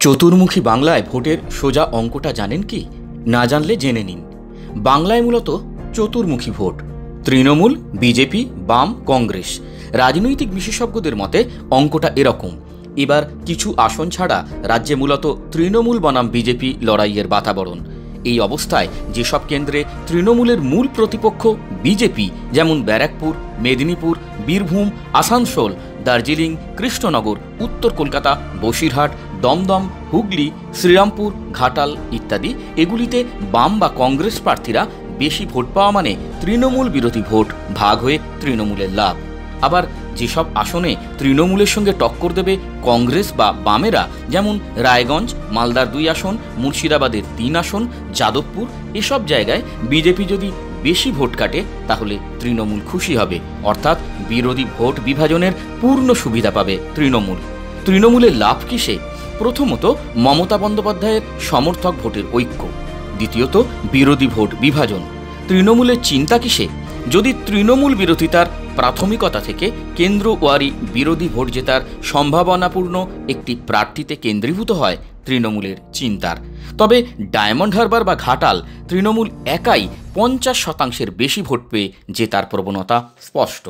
চতুর্মুখী বাংলায় ভোটের সোজা অঙ্কটা জানেন কি? না জানলে জেনে নিন। বাংলায় মূলত চতুর্মুখী ভোট। তৃণমূল, বিজেপি, বাম, কংগ্রেস। রাজনৈতিক বিশেষজ্ঞদের মতে অঙ্কটা এরকম। এবার কিছু আসন ছাড়া রাজ্যে মূলত তৃণমূল বনাম বিজেপি লড়াইয়ের বাতাবরণ। এই অবস্থায় যেসব কেন্দ্রে তৃণমূলের মূল প্রতিপক্ষ বিজেপি, যেমন ব্যারাকপুর, মেদিনীপুর, বীরভূম, আসানসোল, দার্জিলিং, কৃষ্ণনগর, উত্তর কলকাতা, বসিরহাট, দমদম, হুগলি, শ্রীরামপুর, ঘাটাল ইত্যাদি, এগুলিতে বাম বা কংগ্রেস প্রার্থীরা বেশি ভোট পাওয়া মানে তৃণমূল বিরোধী ভোট ভাগ হয়ে তৃণমূলের লাভ। আবার যেসব আসনে তৃণমূলের সঙ্গে টক্কর দেবে কংগ্রেস বা বামেরা, যেমন রায়গঞ্জ, মালদার 2 আসন, মুর্শিদাবাদের 3 আসন, যাদবপুর, এসব জায়গায় বিজেপি যদি বেশি ভোট কাটে তাহলে তৃণমূল খুশি হবে, অর্থাৎ বিরোধী ভোট বিভাজনের পূর্ণ সুবিধা পাবে তৃণমূল। তৃণমূলের লাভ কিসে? প্রথমত, মমতা বন্দ্যোপাধ্যায়ের সমর্থক ভোটের ঐক্য। দ্বিতীয়ত, বিরোধী ভোট বিভাজন। তৃণমূলের চিন্তা কিসে? যদি তৃণমূল বিরোধিতার প্রাথমিকতা থেকে কেন্দ্রওয়ারি বিরোধী ভোট জেতার সম্ভাবনাপূর্ণ একটি প্রার্থীতে কেন্দ্রীভূত হয় তৃণমূলের চিন্তার, তবে ডায়মন্ড হারবার বা ঘাটাল তৃণমূল একাই 50% বেশি ভোট পেয়ে জেতার প্রবণতা স্পষ্ট।